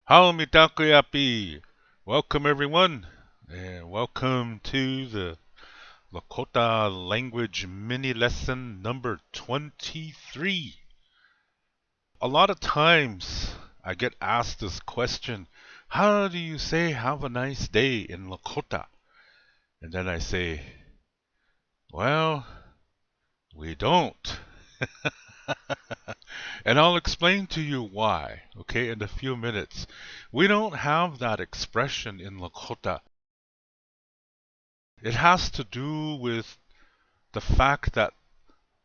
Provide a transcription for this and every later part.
Haumitakuyapi! Welcome everyone, and welcome to the Lakota language mini lesson number 23. A lot of times I get asked this question, how do you say have a nice day in Lakota? And then I say, well, we don't. And I'll explain to you why, okay, in a few minutes. We don't have that expression in Lakota. It has to do with the fact that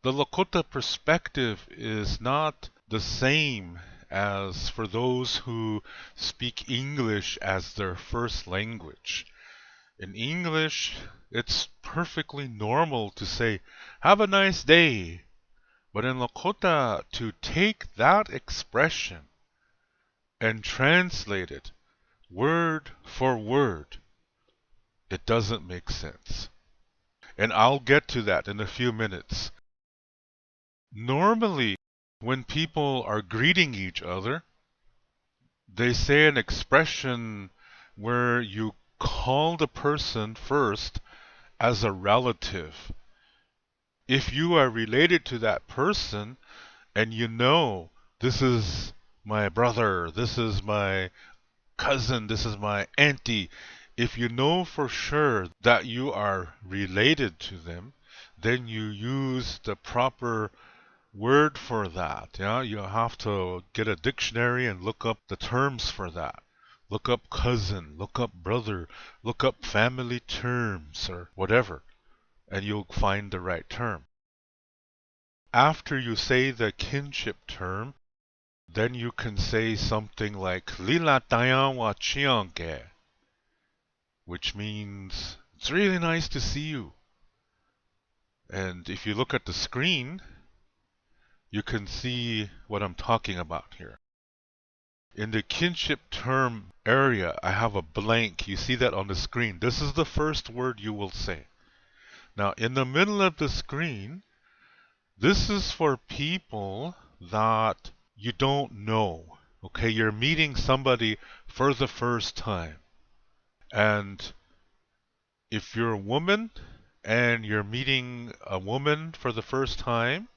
the Lakota perspective is not the same as for those who speak English as their first language. In English, it's perfectly normal to say, have a nice day. But in Lakota, to take that expression and translate it word for word, it doesn't make sense. And I'll get to that in a few minutes. Normally, when people are greeting each other, they say an expression where you call the person first as a relative. If you are related to that person and you know this is my brother, this is my cousin, this is my auntie, if you know for sure that you are related to them, then you use the proper word for that. Yeah, you have to get a dictionary and look up the terms for that. Look up cousin, look up brother, look up family terms or whatever, and you'll find the right term. After you say the kinship term, then you can say something like Lila tayan wa chianke, which means it's really nice to see you. And if you look at the screen, you can see what I'm talking about here. In the kinship term area, I have a blank. You see that on the screen. This is the first word you will say. Now, in the middle of the screen, this is for people that you don't know. Okay, you're meeting somebody for the first time. And if you're a woman and you're meeting a woman for the first time,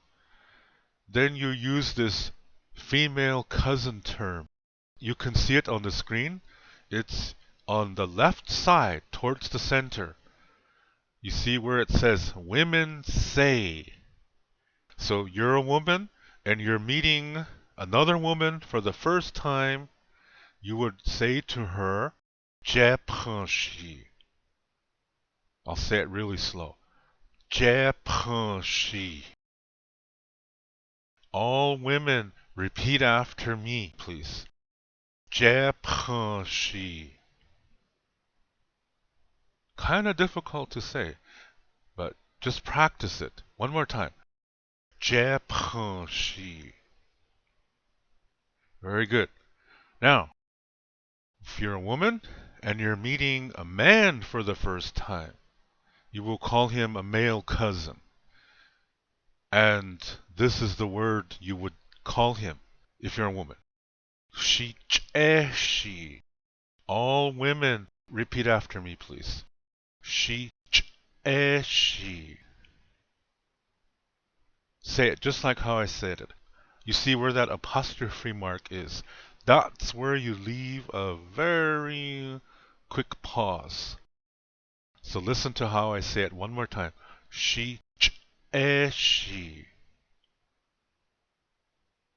then you use this female cousin term. You can see it on the screen. It's on the left side towards the center. You see where it says women say. So you're a woman and you're meeting another woman for the first time. You would say to her, Je prends. I'll say it really slow. Je prends. All women, repeat after me, please. Je prends. Kind of difficult to say, but just practice it. One more time. Je prends. Very good. Now, if you're a woman and you're meeting a man for the first time, you will call him a male cousin. And this is the word you would call him if you're a woman. She. All women, repeat after me, please. She. Say it just like how I said it. You see where that apostrophe mark is? That's where you leave a very quick pause. So listen to how I say it one more time. She.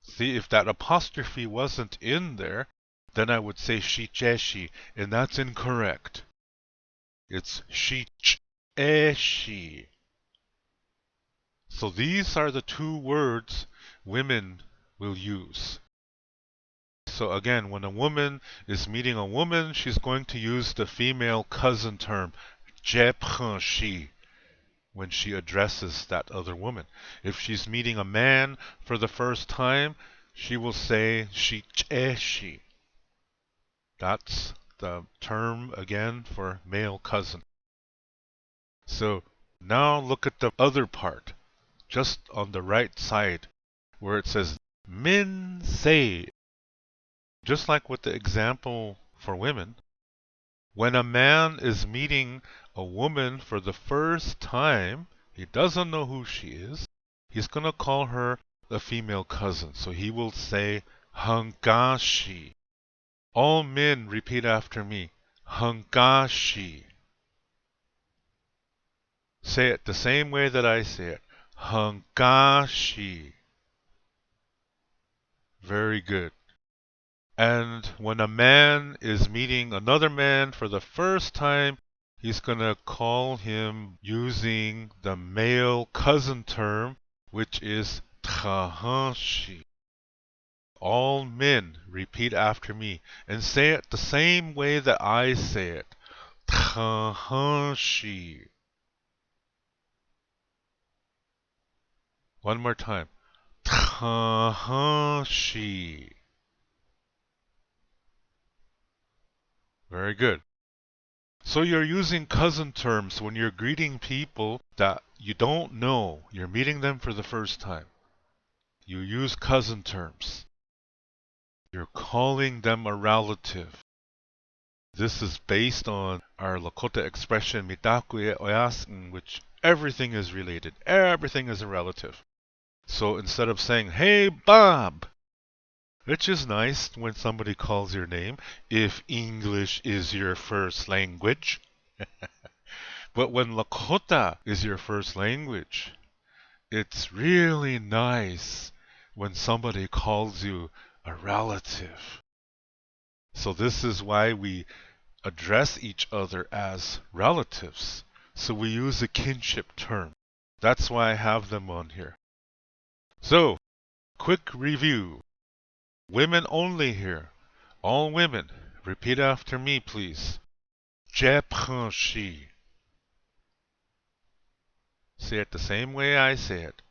See, if that apostrophe wasn't in there, then I would say she, and that's incorrect. It's she. So these are the two words women will use. So again, when a woman is meeting a woman, she's going to use the female cousin term, je prends, when she addresses that other woman. If she's meeting a man for the first time, she will say she. That's the term again for male cousin. So now look at the other part, just on the right side, where it says men say. Just like with the example for women, when a man is meeting a woman for the first time, he doesn't know who she is. He's going to call her a female cousin. So he will say, Hangashi. All men repeat after me. Hangashi. Say it the same way that I say it. Hangashi. Very good. And when a man is meeting another man for the first time, he's going to call him using the male cousin term, which is tahanshi. All men repeat after me and say it the same way that I say it. Tahanshi. One more time. Tahanshi. Very good. So you're using cousin terms when you're greeting people that you don't know. You're meeting them for the first time. You use cousin terms. You're calling them a relative. This is based on our Lakota expression, mitaku e oyasn, which everything is related. Everything is a relative. So instead of saying, hey, Bob, which is nice when somebody calls your name, if English is your first language. But when Lakota is your first language, it's really nice when somebody calls you a relative. So this is why we address each other as relatives. So we use a kinship term. That's why I have them on here. So, quick review. Women only here. All women. Repeat after me, please. Jepranshi. Say it the same way I say it.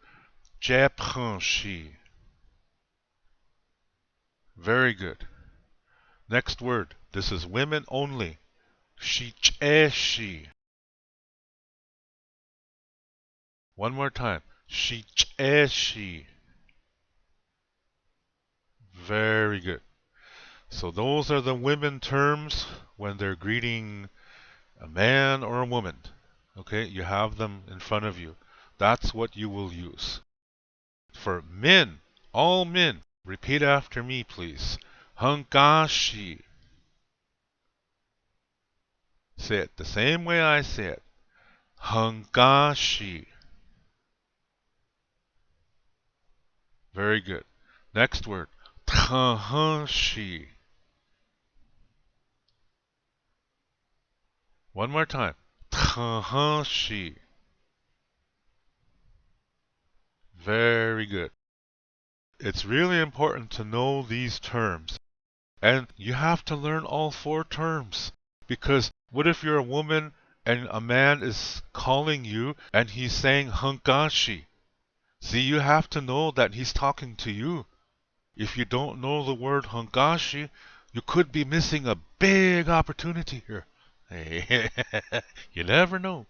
Jepranshi. Very good. Next word. This is women only. Shicheshi. One more time. Shicheshi. Very good. So those are the women terms when they're greeting a man or a woman. Okay, you have them in front of you. That's what you will use. For men, all men, repeat after me, please. Hangashi. Say it the same way I say it. Hangashi. Very good. Next word. Tahanshi. One more time. Tahanshi. Very good. It's really important to know these terms. And you have to learn all four terms. Because what if you're a woman and a man is calling you and he's saying Hangashi? See, you have to know that he's talking to you. If you don't know the word Hangashi, you could be missing a big opportunity here. You never know.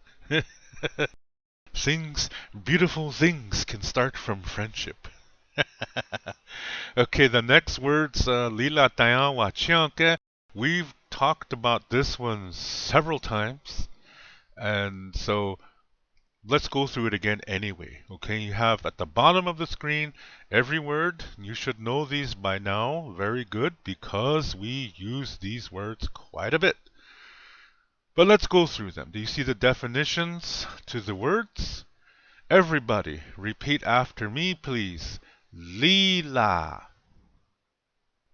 Beautiful things can start from friendship. Okay, the next words, Lila Tayan wa Chianke. We've talked about this one several times. And so let's go through it again anyway. Okay, you have at the bottom of the screen every word. You should know these by now. Very good, because we use these words quite a bit. But let's go through them. Do you see the definitions to the words? Everybody, repeat after me, please. Lila.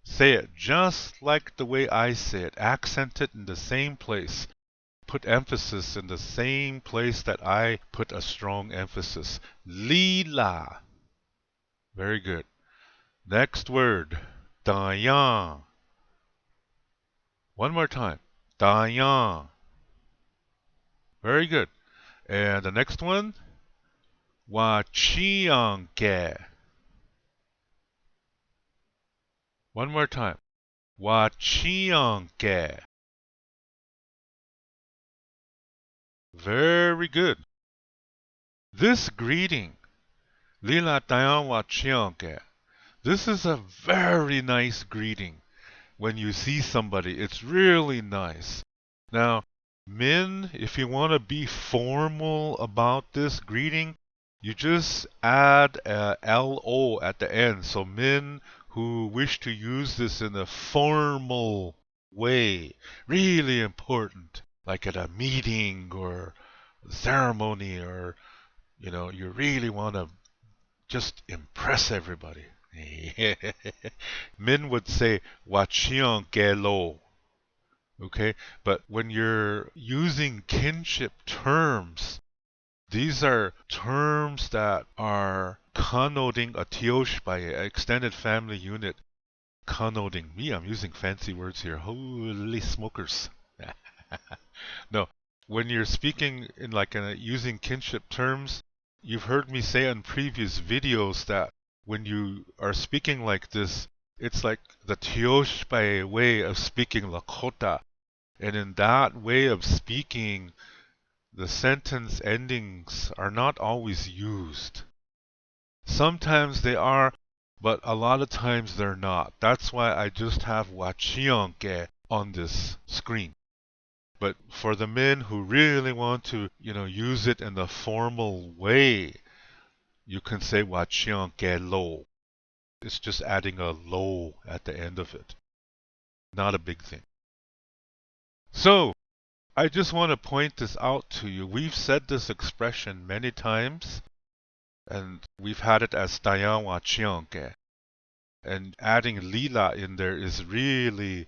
Say it just like the way I say it. Accent it in the same place. Put emphasis in the same place that I put a strong emphasis. Lila. Very good. Next word. Dayan. One more time. Dayan. Very good. And the next one. Wachianke. One more time. Wachianke. Very good. This greeting, Lila Tayan Wachianke, this is a very nice greeting. when you see somebody. It's really nice. Now, men, if you want to be formal about this greeting, you just add a LO at the end. So men who wish to use this in a formal way, really important, like at a meeting or ceremony, or you really want to just impress everybody. Men would say wachion gelo. Okay, but when you're using kinship terms, these are terms that are connoting a tiosh by an extended family unit. Connoting me, I'm using fancy words here. Holy smokers. No, when you're speaking in using kinship terms, you've heard me say in previous videos that when you are speaking like this, it's like the tiosh by way of speaking Lakota. And in that way of speaking, the sentence endings are not always used. Sometimes they are, but a lot of times they're not. That's why I just have wachionke on this screen. But for the men who really want to, use it in the formal way, you can say wachionke lo. It's just adding a lo at the end of it. Not a big thing. So, I just want to point this out to you. We've said this expression many times, and we've had it as dayan wachionke. And adding lila in there is really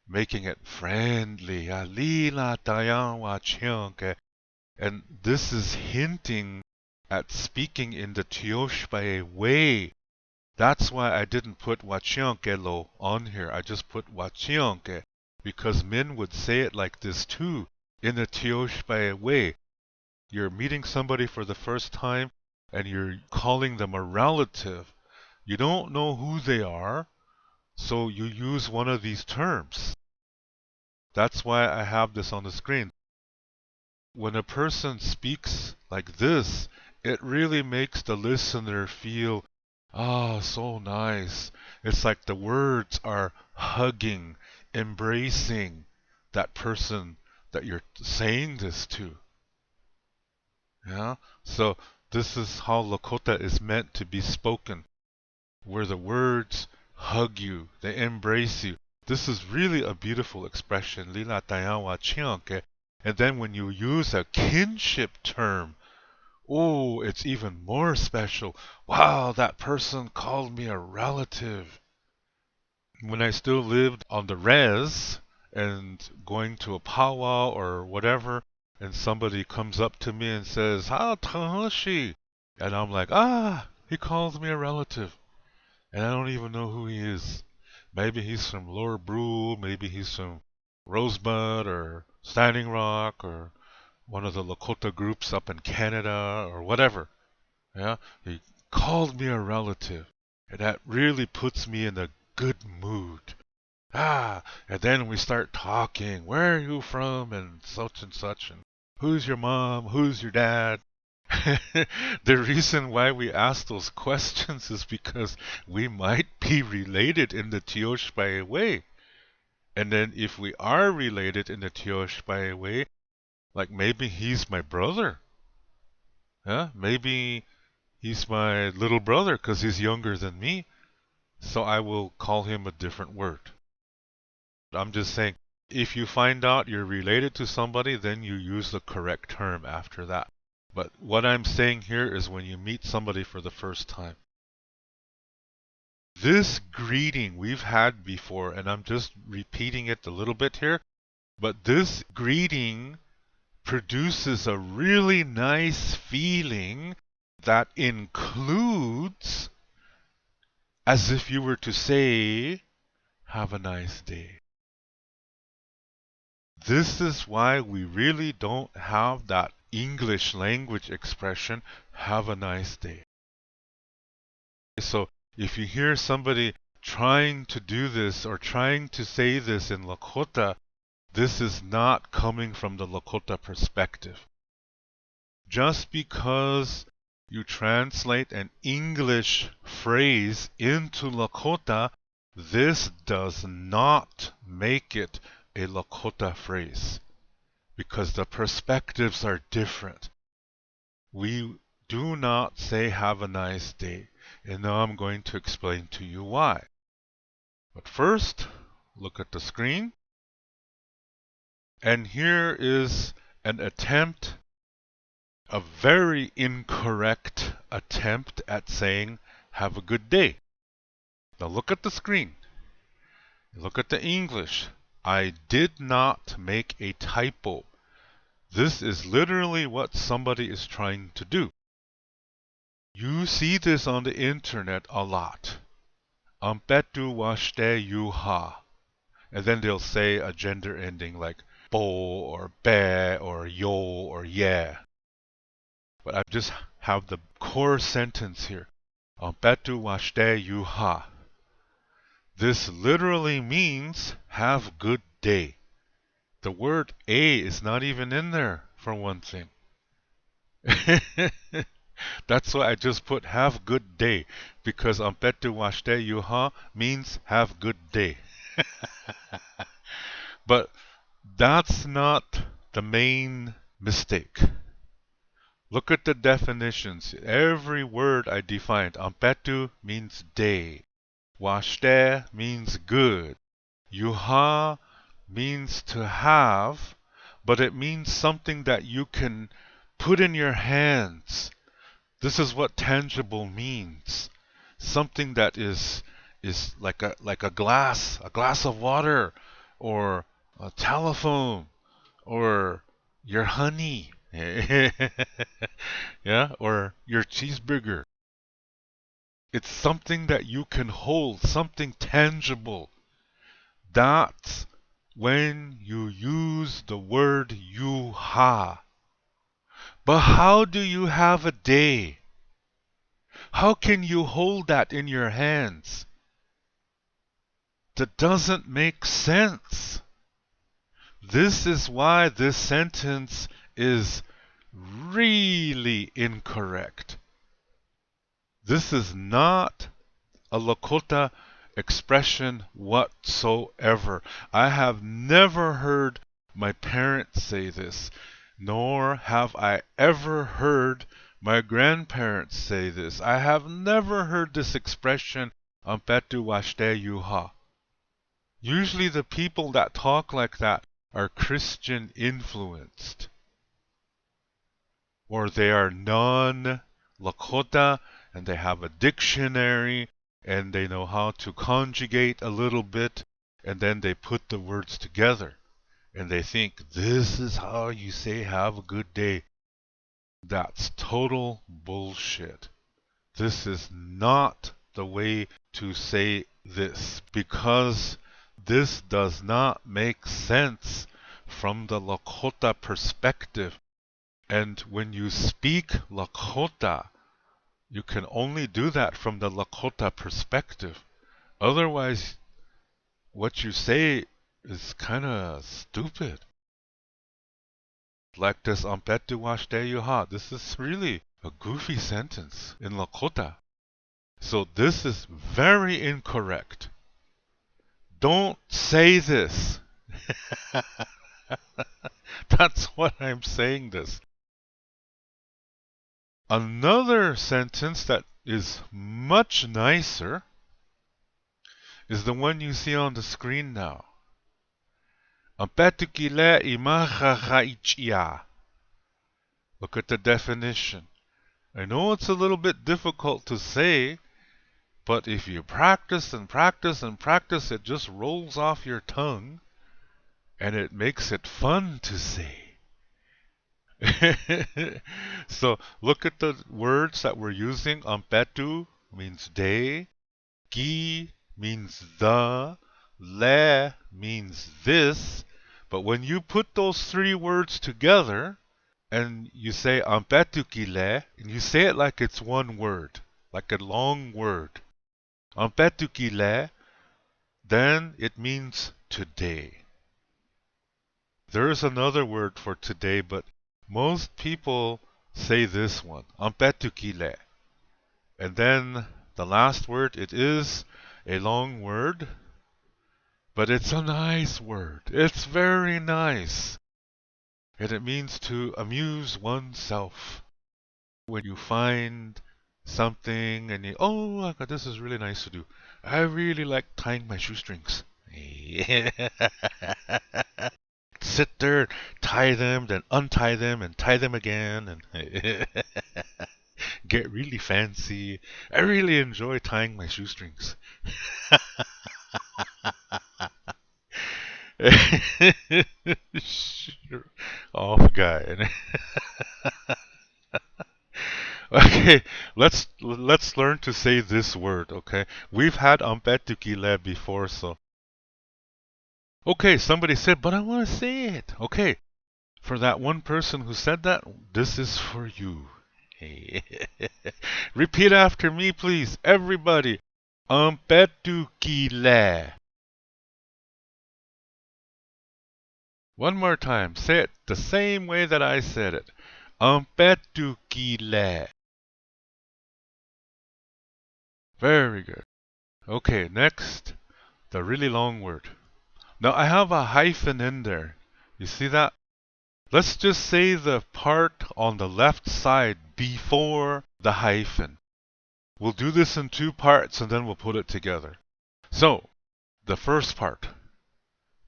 making it friendly. Lila dayan wachionke. And this is hinting at speaking in the tioshbae way. That's why I didn't put wachionke lo on here. I just put wachionke, because men would say it like this too, in the tioshbae way. You're meeting somebody for the first time and you're calling them a relative. You don't know who they are, so you use one of these terms. That's why I have this on the screen. When a person speaks like this, it really makes the listener feel, so nice. It's like the words are hugging, embracing that person that you're saying this to. Yeah? So this is how Lakota is meant to be spoken, where the words hug you, they embrace you. This is really a beautiful expression, lila tayawa chianke. And then when you use a kinship term, it's even more special. Wow, that person called me a relative. When I still lived on the res and going to a powwow or whatever, and somebody comes up to me and says, Tahashi. And I'm like, he calls me a relative. And I don't even know who he is. Maybe he's from Lower Brule, maybe he's from Rosebud or Standing Rock or one of the Lakota groups up in Canada or whatever. Yeah, he called me a relative. And that really puts me in a good mood. And then we start talking. Where are you from? And such. And who's your mom? Who's your dad? The reason why we ask those questions is because we might be related in the Tioshbae way. And then if we are related in the Tioshbae way, like maybe he's my brother. Maybe he's my little brother because he's younger than me. So I will call him a different word. I'm just saying, if you find out you're related to somebody, then you use the correct term after that. But what I'm saying here is when you meet somebody for the first time. This greeting we've had before, and I'm just repeating it a little bit here, but this greeting produces a really nice feeling that includes as if you were to say, have a nice day. This is why we really don't have that English language expression, have a nice day. So if you hear somebody trying to do this or trying to say this in Lakota, this is not coming from the Lakota perspective. Just because you translate an English phrase into Lakota This does not make it a Lakota phrase because the perspectives are different. We do not say have a nice day, and now I'm going to explain to you why. But first, look at the screen. And here is an attempt, a very incorrect attempt at saying have a good day. Now look at the screen. Look at the English. I did not make a typo. This is literally what somebody is trying to do. You see this on the internet a lot. Ampetu washte yuha. And then they'll say a gender ending like bo or be or yo or yeah. But I just have the core sentence here. Ampetu washte yuha. This literally means have good day. The word a is not even in there for one thing. That's why I just put have good day, because ampetu washte yuha means have good day. But that's not the main mistake. Look at the definitions. Every word I defined. Ampetu means day. Washte means good. Yuha means to have, but it means something that you can put in your hands. This is what tangible means. Something that is like a glass of water, or a telephone, or your honey. Yeah, or your cheeseburger. It's something that you can hold, something tangible. That's when you use the word yuha. But how do you have a day? How can you hold that in your hands? That doesn't make sense. This is why this sentence is really incorrect. This is not a Lakota expression whatsoever. I have never heard my parents say this, nor have I ever heard my grandparents say this. I have never heard this expression, ampetu washte yuha. Usually the people that talk like that are Christian influenced, or they are non-Lakota and they have a dictionary and they know how to conjugate a little bit, and then they put the words together and they think this is how you say have a good day. That's total bullshit. This is not the way to say this, because this does not make sense from the Lakota perspective. And when you speak Lakota, you can only do that from the Lakota perspective. Otherwise, what you say is kind of stupid. Like this ampetu washte yuha. This is really a goofy sentence in Lakota. So this is very incorrect. Don't say this. That's what I'm saying this. Another sentence that is much nicer is the one you see on the screen now. Look at the definition. I know it's a little bit difficult to say, but if you practice and practice and practice, it just rolls off your tongue, and it makes it fun to say. So look at the words that we're using. Ampetu means day. Gi means the. Le means this. But when you put those three words together and you say ampetu kile, and you say it like it's one word, like a long word, ampetu kile, then it means today. There is another word for today, but most people say this one, ampetu kile. And then the last word, it is a long word, but it's a nice word. It's very nice. And it means to amuse oneself. When you find something and you, oh, this is really nice to do. I really like tying my shoestrings. Sit there, tie them, then untie them, and tie them again, and get really fancy. I really enjoy tying my shoestrings. Sure. Off guy. Okay, let's learn to say this word, okay? We've had ampetukile before, so. Okay, somebody said, but I want to say it. Okay, for that one person who said that, this is for you. Repeat after me, please. Everybody. Ampetukile. One more time. Say it the same way that I said it. Ampetukile. Very good. Okay, next, the really long word. Now I have a hyphen in there. You see that? Let's just say the part on the left side before the hyphen. We'll do this in two parts and then we'll put it together. So, the first part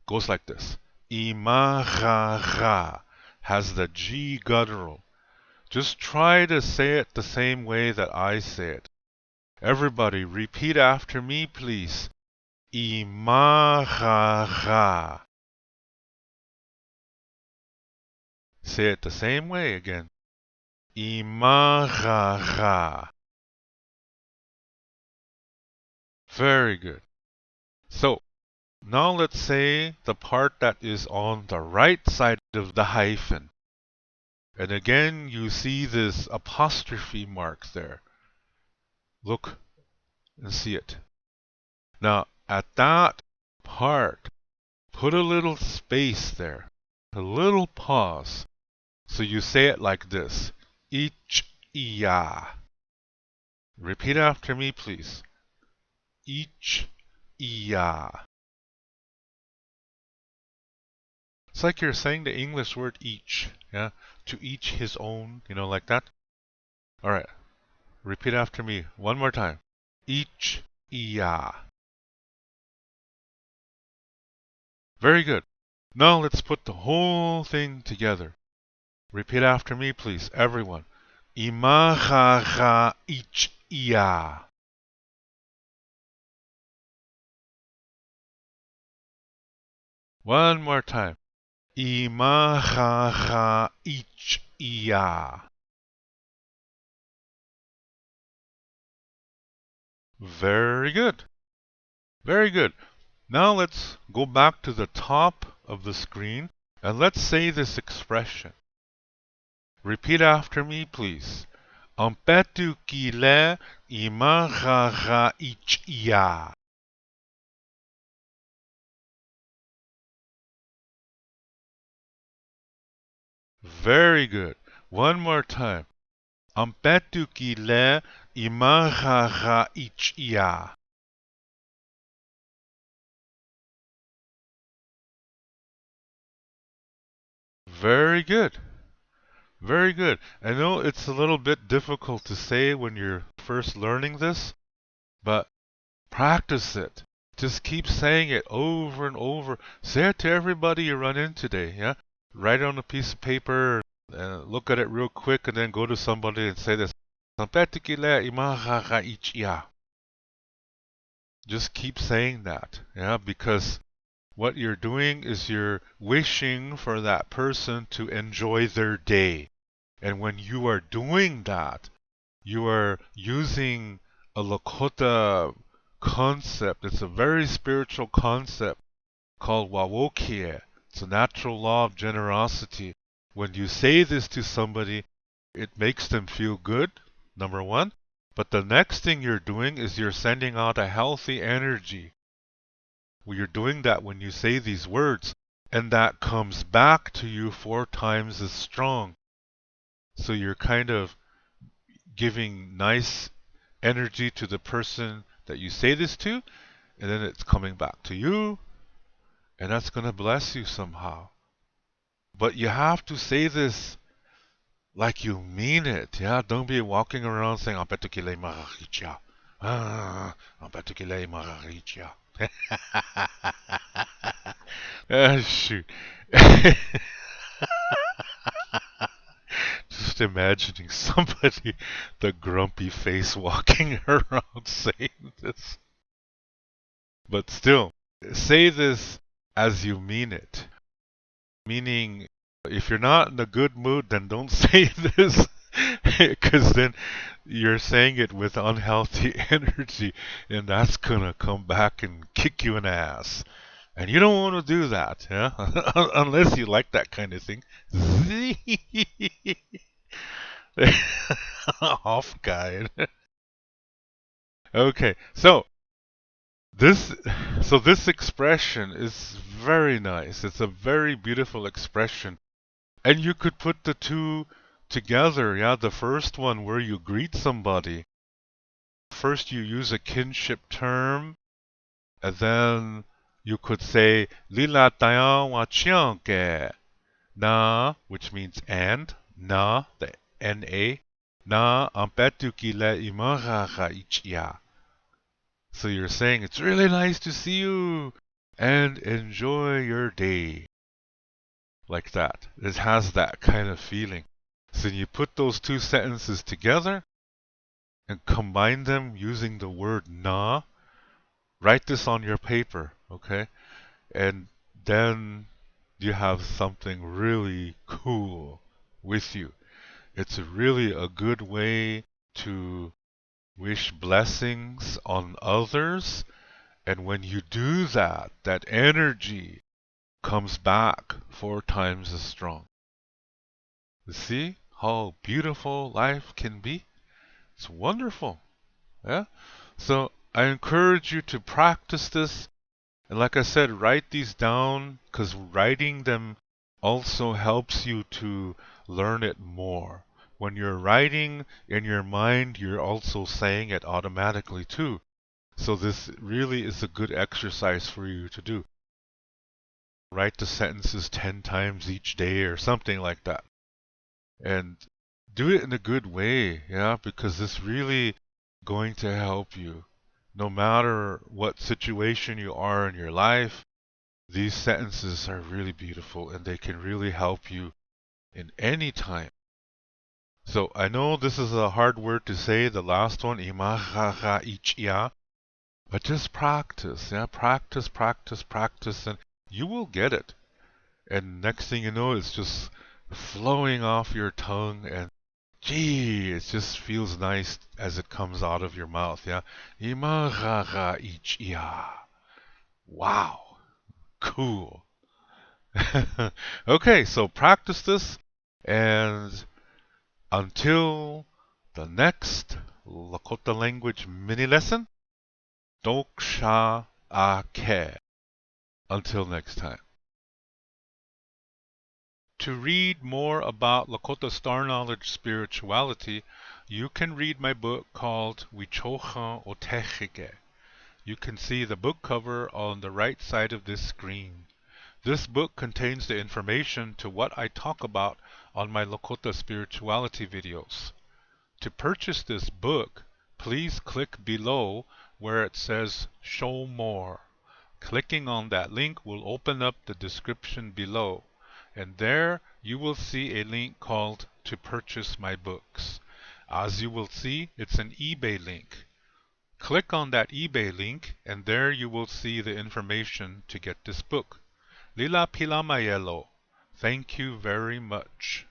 goes like this. Imagara has the G guttural. Just try to say it the same way that I say it. Everybody, repeat after me, please. Imagara. Say it the same way again. Imagara. Very good. So, now let's say the part that is on the right side of the hyphen. And again, you see this apostrophe mark there. Look and see it. Now, at that part, put a little space there, a little pause. So you say it like this. Ich, iya. Repeat after me, please. Ich, iya. It's like you're saying the English word each, yeah? To each his own, like that. All right. Repeat after me one more time. Ich, iya. Very good. Now let's put the whole thing together. Repeat after me, please, everyone. Imagara ich, iya. One more time. Imagara ich, iya. Very good. Very good. Now let's go back to the top of the screen and let's say this expression. Repeat after me, please. Ampetukile imagara ich, iya. Very good. One more time. Ampetukile imagara ich, iya. Very good. Very good. I know it's a little bit difficult to say when you're first learning this, but practice it. Just keep saying it over and over. Say it to everybody you run in today, yeah? Write it on a piece of paper and look at it real quick and then go to somebody and say this. Just keep saying that, yeah? Because what you're doing is you're wishing for that person to enjoy their day. And when you are doing that, you are using a Lakota concept. It's a very spiritual concept called Wawokie. It's a natural law of generosity. When you say this to somebody, it makes them feel good, number one. But the next thing you're doing is you're sending out a healthy energy. Well, you're doing that when you say these words, and that comes back to you 4 times as strong. So you're kind of giving nice energy to the person that you say this to, and then it's coming back to you, and that's going to bless you somehow. But you have to say this like you mean it. Yeah, don't be walking around saying, "I'm betukile maharicha." I'm betukile maharicha. Shoot. Just imagining somebody, the grumpy face, walking around saying this. But still, say this as you mean it. Meaning, if you're not in a good mood, then don't say this. Because then you're saying it with unhealthy energy, and that's gonna come back and kick you in the ass. And you don't want to do that, yeah? Unless you like that kind of thing. Off guide. Okay, this this expression is very nice. It's a very beautiful expression. And you could put the two together, yeah? The first one where you greet somebody. First you use a kinship term, and then you could say Lila tayan wa chianke na, which means and, na, the N-A, na ampetu kile imaraha ichia. So you're saying it's really nice to see you and enjoy your day. Like that. It has that kind of feeling. So you put those two sentences together and combine them using the word na. Write this on your paper, okay? And then you have something really cool with you. It's really a good way to wish blessings on others. And when you do that, that energy comes back 4 times as strong. You see how beautiful life can be? It's wonderful. Yeah? So I encourage you to practice this. And like I said, write these down, because writing them also helps you to learn it more. When you're writing in your mind, you're also saying it automatically too. So this really is a good exercise for you to do. Write the sentences 10 times each day or something like that. And do it in a good way, yeah, because this really going to help you. No matter what situation you are in your life, these sentences are really beautiful and they can really help you in any time. So I know this is a hard word to say, the last one, imahaha ichia, but just practice, yeah, practice, practice, practice, and you will get it. And next thing you know, it's just flowing off your tongue, and gee, it just feels nice as it comes out of your mouth, yeah. Imahaha ichia. Wow, cool. Okay, so practice this, and until the next Lakota language mini lesson, Doksha Ake. Until next time. To read more about Lakota Star Knowledge spirituality, you can read my book called Wichocha Otechike. You can see the book cover on the right side of this screen. This book contains the information to what I talk about on my Lakota spirituality videos. To purchase this book, please click below where it says Show More. Clicking on that link will open up the description below, and there you will see a link called To Purchase My Books. As you will see, it's an eBay link. Click on that eBay link, and there you will see the information to get this book. Lila Pilamayelo. Thank you very much.